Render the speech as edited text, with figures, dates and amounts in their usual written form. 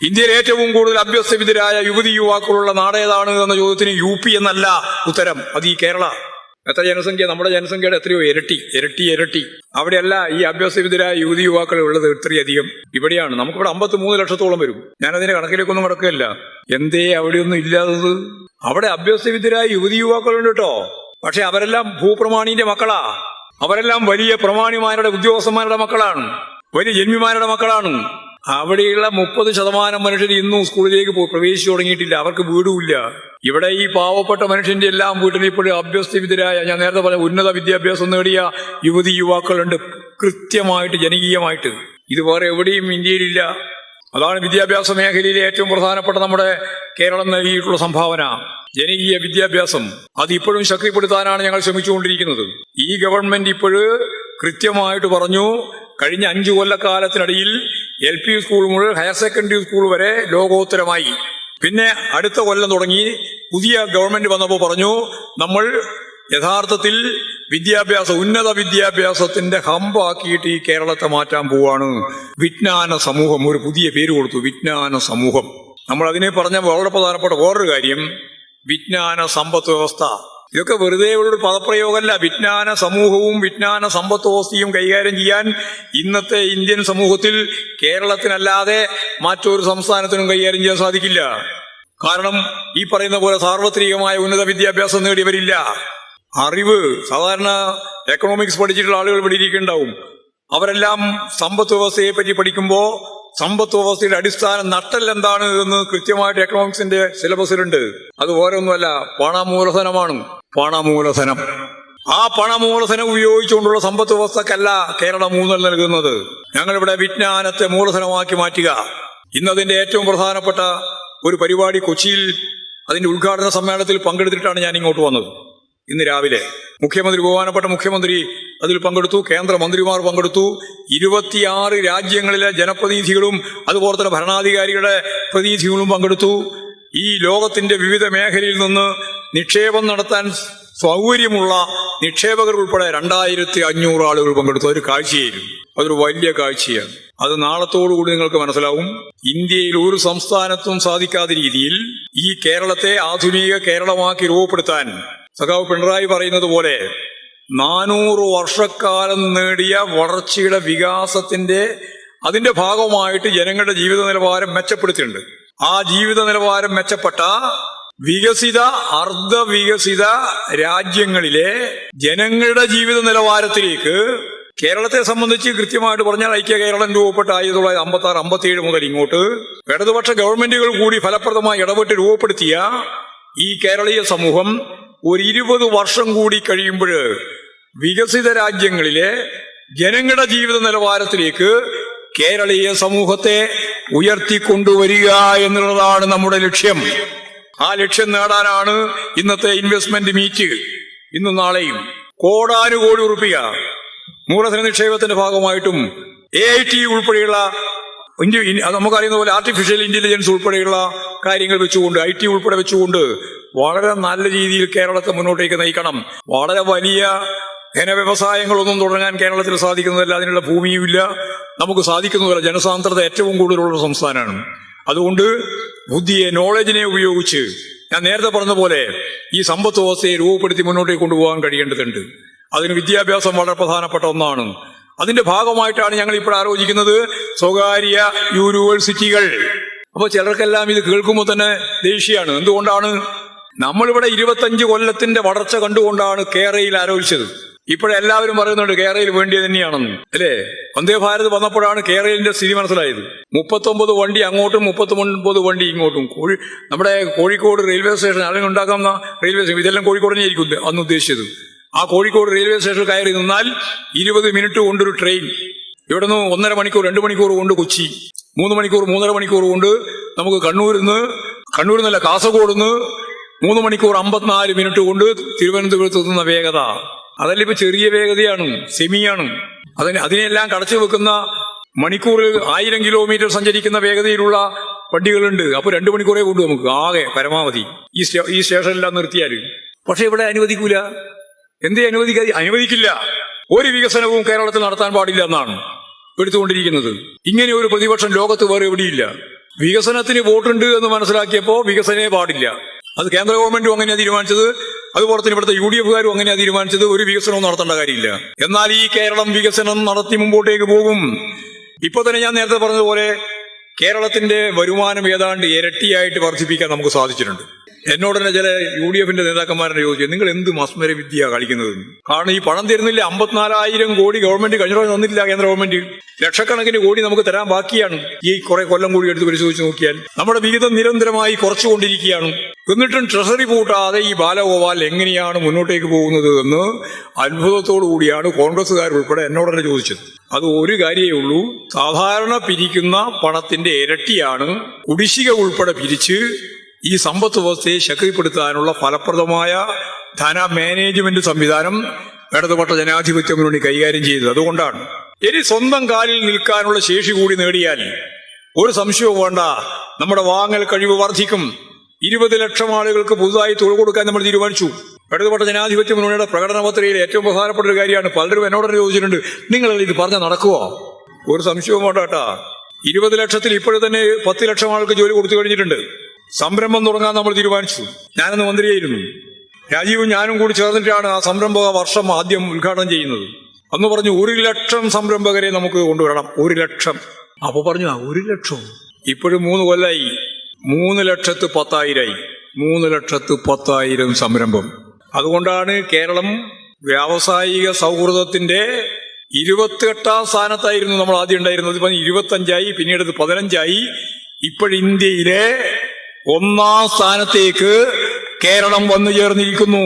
ഇന്ത്യയിൽ ഏറ്റവും കൂടുതൽ അഭ്യസ്തവിദ്യരായ യുവതി യുവാക്കളുള്ള നാടേതാണ് എന്ന ചോദ്യത്തിന് UP എന്നല്ല ഉത്തരം, അത് ഈ കേരള. എത്ര ജനസംഖ്യ? നമ്മുടെ ജനസംഖ്യയുടെ എത്രയോ ഇരട്ടി. അവിടെയല്ല ഈ അഭ്യസ്തവിദ്യരായ യുവതി യുവാക്കൾ ഉള്ളത് ഇത്രയധികം. ഇവിടെയാണ്. നമുക്കിവിടെ 53 ലക്ഷത്തോളം വരും. ഞാനതിന്റെ കണക്കിലേക്കൊന്നും കിടക്കുകയല്ല. എന്തേ അവിടെയൊന്നും ഇല്ലാത്തത്? അവിടെ അഭ്യസ്തവിദ്യരായ യുവതി യുവാക്കളുണ്ട് കേട്ടോ. പക്ഷെ അവരെല്ലാം ഭൂപ്രമാണിന്റെ മക്കളാ. അവരെല്ലാം വലിയ പ്രമാണിമാരുടെ ഉദ്യോഗസ്ഥന്മാരുടെ മക്കളാണ്, വലിയ ജന്മിമാരുടെ മക്കളാണ്. അവിടെയുള്ള 30% മനുഷ്യർ ഇന്നും സ്കൂളിലേക്ക് പ്രവേശിച്ചു തുടങ്ങിയിട്ടില്ല. അവർക്ക് വീടുമില്ല. ഇവിടെ ഈ പാവപ്പെട്ട മനുഷ്യന്റെ എല്ലാം വീട്ടിൽ ഇപ്പോഴും അഭ്യസ്തവിദ്യരായ, ഞാൻ നേരത്തെ പറഞ്ഞ ഉന്നത വിദ്യാഭ്യാസം നേടിയ യുവതി യുവാക്കളുണ്ട്, കൃത്യമായിട്ട് ജനകീയമായിട്ട്. ഇത് വേറെ എവിടെയും ഇന്ത്യയിലില്ല. അതാണ് വിദ്യാഭ്യാസ മേഖലയിലെ ഏറ്റവും പ്രധാനപ്പെട്ട നമ്മുടെ കേരളം നൽകിയിട്ടുള്ള സംഭാവന, ജനകീയ വിദ്യാഭ്യാസം. അത് ഇപ്പോഴും ശക്തിപ്പെടുത്താനാണ് ഞങ്ങൾ ശ്രമിച്ചുകൊണ്ടിരിക്കുന്നത്. ഈ ഗവൺമെന്റ് ഇപ്പോഴ് കൃത്യമായിട്ട് പറഞ്ഞു, കഴിഞ്ഞ 5 കൊല്ലക്കാലത്തിനിടയിൽ LP സ്കൂൾ മുതൽ ഹയർ സെക്കൻഡറി സ്കൂൾ വരെ ലോകോത്തരമായി. പിന്നെ അടുത്ത കൊല്ലം തുടങ്ങി പുതിയ ഗവൺമെന്റ് വന്നപ്പോൾ പറഞ്ഞു, നമ്മൾ യഥാർത്ഥത്തിൽ ഉന്നത വിദ്യാഭ്യാസത്തിന്റെ ഹമ്പാക്കിയിട്ട് ഈ കേരളത്തെ മാറ്റാൻ പോവാണ്. വിജ്ഞാന സമൂഹം, ഒരു പുതിയ പേര് കൊടുത്തു, വിജ്ഞാന സമൂഹം. നമ്മൾ അതിനെ പറഞ്ഞ വളരെ പ്രധാനപ്പെട്ട വേറൊരു കാര്യം, വിജ്ഞാന സമ്പദ് വ്യവസ്ഥ. ഇതൊക്കെ വെറുതെ ഉള്ളൊരു പദപ്രയോഗമല്ല. വിജ്ഞാന സമൂഹവും വിജ്ഞാന സമ്പദ് വ്യവസ്ഥയും കൈകാര്യം ചെയ്യാൻ ഇന്നത്തെ ഇന്ത്യൻ സമൂഹത്തിൽ കേരളത്തിനല്ലാതെ മറ്റൊരു സംസ്ഥാനത്തിനും കൈകാര്യം ചെയ്യാൻ സാധിക്കില്ല. കാരണം ഈ പറയുന്ന പോലെ സാർവത്രികമായ ഉന്നത വിദ്യാഭ്യാസം നേടിയവരില്ല. അറിവ്, സാധാരണ എക്കണോമിക്സ് പഠിച്ചിട്ടുള്ള ആളുകൾ ഇവിടെ ഇരിക്കുന്നുണ്ടാവും. അവരെല്ലാം സമ്പദ് വ്യവസ്ഥയെ പറ്റി പഠിക്കുമ്പോൾ സമ്പദ് വ്യവസ്ഥയുടെ അടിസ്ഥാന നട്ടൽ എന്താണ് എന്ന് കൃത്യമായിട്ട് എക്കണോമിക്സിന്റെ സിലബസിലുണ്ട്. അത് ഓരോന്നുമല്ല, പണമൂലധനമാണ്. പണമൂലധനം. ആ പണമൂലധനം ഉപയോഗിച്ചുകൊണ്ടുള്ള സമ്പദ് വ്യവസ്ഥക്കല്ല കേരളം ഊന്നൽ നൽകുന്നത്. ഞങ്ങളിവിടെ വിജ്ഞാനത്തെ മൂലധനമാക്കി മാറ്റുക. ഇന്നതിന്റെ ഏറ്റവും പ്രധാനപ്പെട്ട ഒരു പരിപാടി കൊച്ചിയിൽ, അതിന്റെ ഉദ്ഘാടന സമ്മേളനത്തിൽ പങ്കെടുത്തിട്ടാണ് ഞാൻ ഇങ്ങോട്ട് വന്നത്. ഇന്ന് രാവിലെ ബഹുമാനപ്പെട്ട മുഖ്യമന്ത്രി അതിൽ പങ്കെടുത്തു, കേന്ദ്രമന്ത്രിമാർ പങ്കെടുത്തു, 26 രാജ്യങ്ങളിലെ ജനപ്രതിനിധികളും അതുപോലെ തന്നെ ഭരണാധികാരികളുടെ പ്രതിനിധികളും പങ്കെടുത്തു. ഈ ലോകത്തിന്റെ വിവിധ മേഖലയിൽ നിന്ന് നിക്ഷേപം നടത്താൻ സൗകര്യമുള്ള നിക്ഷേപകർ ഉൾപ്പെടെ 2500 ആളുകൾ പങ്കെടുത്തു. അതൊരു കാഴ്ചയായിരുന്നു, അതൊരു വലിയ കാഴ്ചയാണ്. അത് നാളത്തോടുകൂടി നിങ്ങൾക്ക് മനസ്സിലാവും. ഇന്ത്യയിൽ ഒരു സംസ്ഥാനത്തും സാധിക്കാത്ത രീതിയിൽ ഈ കേരളത്തെ ആധുനിക കേരളമാക്കി രൂപപ്പെടുത്താൻ സഖാവ് പിണറായി പറയുന്നത് പോലെ 400 വർഷക്കാലം നേടിയ വളർച്ചയുടെ വികാസത്തിന്റെ അതിന്റെ ഭാഗമായിട്ട് ജനങ്ങളുടെ ജീവിത നിലവാരം മെച്ചപ്പെടുത്തിയിട്ടുണ്ട്. ആ ജീവിത നിലവാരം മെച്ചപ്പെട്ട വികസിത അർദ്ധവികസിത രാജ്യങ്ങളിലെ ജനങ്ങളുടെ ജീവിത നിലവാരത്തിലേക്ക് കേരളത്തെ സംബന്ധിച്ച് കൃത്യമായിട്ട് പറഞ്ഞാൽ ഐക്യ കേരളം രൂപപ്പെട്ട 1956, 57 മുതൽ ഇങ്ങോട്ട് ഇടതുപക്ഷ ഗവൺമെന്റുകൾ കൂടി ഫലപ്രദമായി ഇടപെട്ട് രൂപപ്പെടുത്തിയ ഈ കേരളീയ സമൂഹം ഒരു 20 വർഷം കൂടി കഴിയുമ്പോൾ വികസിത രാജ്യങ്ങളിലെ ജനങ്ങളുടെ ജീവിത നിലവാരത്തിലേക്ക് കേരളീയ സമൂഹത്തെ ഉയർത്തിക്കൊണ്ടുവരിക എന്നുള്ളതാണ് നമ്മുടെ ലക്ഷ്യം. ആ ലക്ഷ്യം നേടാനാണ് ഇന്നത്തെ ഇൻവെസ്റ്റ്മെന്റ് മീറ്റ്. ഇന്നും നാളെയും കോടാനുകോടി ഉറുപ്പിക മൂലധന നിക്ഷേപത്തിന്റെ ഭാഗമായിട്ടും AIT ഉൾപ്പെടെയുള്ള നമുക്കറിയുന്ന പോലെ ആർട്ടിഫിഷ്യൽ ഇന്റലിജൻസ് ഉൾപ്പെടെയുള്ള കാര്യങ്ങൾ വെച്ചുകൊണ്ട്, IT ഉൾപ്പെടെ വെച്ചുകൊണ്ട് വളരെ നല്ല രീതിയിൽ കേരളത്തെ മുന്നോട്ടേക്ക് നയിക്കണം. വളരെ വലിയ ഘനവ്യവസായങ്ങളൊന്നും തുടങ്ങാൻ കേരളത്തിൽ സാധിക്കുന്നതല്ല, അതിനുള്ള ഭൂമിയുമില്ല, നമുക്ക് സാധിക്കുന്നതല്ല. ജനസാന്ദ്രത ഏറ്റവും കൂടുതലുള്ള സംസ്ഥാനമാണ്. അതുകൊണ്ട് ബുദ്ധിയെ, നോളജിനെ ഉപയോഗിച്ച് ഞാൻ നേരത്തെ പറഞ്ഞ പോലെ ഈ സമ്പദ് വ്യവസ്ഥയെ രൂപപ്പെടുത്തി മുന്നോട്ടേക്ക് കൊണ്ടുപോകാൻ കഴിയേണ്ടതുണ്ട്. അതിന് വിദ്യാഭ്യാസം വളരെ പ്രധാനപ്പെട്ട ഒന്നാണ്. അതിന്റെ ഭാഗമായിട്ടാണ് ഞങ്ങൾ ഇപ്പോൾ ആലോചിക്കുന്നത് സ്വകാര്യ യൂണിവേഴ്സിറ്റികൾ. അപ്പോൾ ചിലർക്കെല്ലാം ഇത് കേൾക്കുമ്പോൾ തന്നെ ദേഷ്യമാണ്. എന്തുകൊണ്ടാണ്? നമ്മളിവിടെ 25 കൊല്ലത്തിന്റെ വളർച്ച കണ്ടുകൊണ്ടാണ് കേരളയിൽ ആലോചിച്ചത്. ഇപ്പോഴെല്ലാവരും പറയുന്നുണ്ട് കേരളയിൽ വേണ്ടിയത് തന്നെയാണെന്ന്, അല്ലേ? വന്ദേ ഭാരത് വന്നപ്പോഴാണ് കേരളത്തിന്റെ സ്ഥിതി മനസ്സിലായത്. 39 വണ്ടി അങ്ങോട്ടും 39 വണ്ടി ഇങ്ങോട്ടും. നമ്മുടെ കോഴിക്കോട് റെയിൽവേ സ്റ്റേഷൻ, അല്ലെങ്കിൽ ഉണ്ടാക്കുന്ന റെയിൽവേ സ്റ്റേഷൻ, ഇതെല്ലാം കോഴിക്കോടിനെ ആയിരിക്കും അന്ന് ഉദ്ദേശിച്ചത്. ആ കോഴിക്കോട് റെയിൽവേ സ്റ്റേഷനിൽ കയറി നിന്നാൽ 20 മിനിറ്റ് കൊണ്ടൊരു ട്രെയിൻ, ഇവിടെ നിന്ന് 1.5 മണിക്കൂർ 2 മണിക്കൂർ കൊണ്ട് കൊച്ചി, 3 മണിക്കൂർ 3.5 മണിക്കൂർ കൊണ്ട് നമുക്ക് കണ്ണൂരിൽ കാസർഗോഡ് നിന്ന് 3 മണിക്കൂർ 54 മിനിറ്റ് കൊണ്ട് തിരുവനന്തപുരത്ത് എത്തുന്ന വേഗത. അതല്ല ഇപ്പൊ ചെറിയ വേഗതയാണ്, സെമിയാണ്. അതിനെല്ലാം കടച്ചു വെക്കുന്ന മണിക്കൂറിൽ 1000 കിലോമീറ്റർ സഞ്ചരിക്കുന്ന വേഗതയിലുള്ള വണ്ടികളുണ്ട്. അപ്പൊ 2 മണിക്കൂറേ കൊണ്ട് നമുക്ക് ആകെ പരമാവധി ഈ സ്റ്റേഷനിലെല്ലാം നിർത്തിയാൽ. പക്ഷെ ഇവിടെ അനുവദിക്കൂല. എന്തേ അനുവദിക്കില്ല? ഒരു വികസനവും കേരളത്തിൽ നടത്താൻ പാടില്ല എന്നാണ് എടുത്തുകൊണ്ടിരിക്കുന്നത്. ഇങ്ങനെ ഒരു പ്രതിപക്ഷം ലോകത്ത് വേറെ എവിടെയില്ല. വികസനത്തിന് വോട്ടുണ്ട് എന്ന് മനസ്സിലാക്കിയപ്പോൾ വികസനേ പാടില്ല. അത് കേന്ദ്ര ഗവൺമെന്റും അങ്ങനെയാണ് തീരുമാനിച്ചത്. അതുപോലെ തന്നെ ഇവിടുത്തെ UDFകാരും അങ്ങനെയാണ് തീരുമാനിച്ചത്. ഒരു വികസനവും നടത്തേണ്ട കാര്യമില്ല. എന്നാൽ ഈ കേരളം വികസനം നടത്തി മുമ്പോട്ടേക്ക് പോകും. ഇപ്പൊ തന്നെ ഞാൻ നേരത്തെ പറഞ്ഞതുപോലെ കേരളത്തിന്റെ വരുമാനം ഏതാണ്ട് ഇരട്ടിയായിട്ട് വർദ്ധിപ്പിക്കാൻ നമുക്ക് സാധിച്ചിട്ടുണ്ട്. എന്നോട് തന്നെ ചില UDFന്റെ നേതാക്കന്മാരെ ചോദിച്ചു, നിങ്ങൾ എന്ത് മസ്മര വിദ്യ കളിക്കുന്നത്? കാരണം ഈ പണം തരുന്നില്ല. 54,000 കോടി ഗവൺമെന്റ് കഴിഞ്ഞ പ്രാവശ്യം തന്നില്ല. കേന്ദ്ര ഗവൺമെന്റ് ലക്ഷക്കണക്കിന് കോടി നമുക്ക് തരാൻ ബാക്കിയാണ്. ഈ കുറെ കൊല്ലം കൂടി എടുത്ത് പരിശോധിച്ച് നോക്കിയാൽ നമ്മുടെ വിഹിതം നിരന്തരമായി കുറച്ചുകൊണ്ടിരിക്കുകയാണ്. എന്നിട്ടും ട്രഷറി പൂട്ടാതെ ഈ ബാലഗോപാൽ എങ്ങനെയാണ് മുന്നോട്ടേക്ക് പോകുന്നത് എന്ന് അത്ഭുതത്തോടു കൂടിയാണ് കോൺഗ്രസുകാരുൾപ്പെടെ എന്നോട് തന്നെ ചോദിച്ചത്. അത് ഒരു കാര്യമേ ഉള്ളൂ, സാധാരണ പിരിക്കുന്ന പണത്തിന്റെ ഇരട്ടിയാണ് കുടിശ്ശിക ഉൾപ്പെടെ പിരിച്ച് ഈ സമ്പത്ത് വ്യവസ്ഥയെ ശക്തിപ്പെടുത്താനുള്ള ഫലപ്രദമായ ധന മാനേജ്മെന്റ് സംവിധാനം ഇടതുപക്ഷ ജനാധിപത്യ മുന്നണി കൈകാര്യം ചെയ്തത്. അതുകൊണ്ടാണ്. ഇനി സ്വന്തം കാലിൽ നിൽക്കാനുള്ള ശേഷി കൂടി നേടിയാൽ ഒരു സംശയവും വേണ്ട, നമ്മുടെ വാങ്ങൽ കഴിവ് വർദ്ധിക്കും. 20 ലക്ഷം ആളുകൾക്ക് പുതുതായി തൊഴിൽ കൊടുക്കാൻ നമ്മൾ തീരുമാനിച്ചു. ഇടതുപക്ഷ ജനാധിപത്യ മുന്നണിയുടെ പ്രകടന പത്രികയിൽ ഏറ്റവും പ്രധാനപ്പെട്ട ഒരു കാര്യമാണ്. പലരും എന്നോട് ചോദിച്ചിട്ടുണ്ട്, നിങ്ങൾ ഇത് പറഞ്ഞാൽ നടക്കുവോ? ഒരു സംശയവും വേണ്ട കേട്ടാ. 20 ലക്ഷത്തിൽ ഇപ്പോഴും തന്നെ 10 ലക്ഷം ആൾക്ക് ജോലി കൊടുത്തു കഴിഞ്ഞിട്ടുണ്ട്. സംരംഭം തുടങ്ങാൻ നമ്മൾ തീരുമാനിച്ചു. ഞാനന്ന് മന്ത്രിയായിരുന്നു. രാജീവും ഞാനും കൂടി ചേർന്നിട്ടാണ് ആ സംരംഭക വർഷം ആദ്യം ഉദ്ഘാടനം ചെയ്യുന്നത്. അന്ന് പറഞ്ഞു 1 ലക്ഷം സംരംഭകരെ നമുക്ക് കൊണ്ടുവരണം. 1 ലക്ഷം. അപ്പൊ പറഞ്ഞു 1 ലക്ഷം. ഇപ്പോഴും 3 കൊല്ലായി. 3,10,000 3,10,000 സംരംഭം. അതുകൊണ്ടാണ് കേരളം വ്യാവസായിക സൗഹൃദത്തിന്റെ 28ാം സ്ഥാനത്തായിരുന്നു നമ്മൾ ആദ്യം ഉണ്ടായിരുന്നത്. 25ആയി, പിന്നീട് 15ആയി. ഇപ്പോഴിന്ത്യയിലെ 1ാം സ്ഥാനത്തേക്ക് കേരളം വന്നു ചേർന്നിരിക്കുന്നു.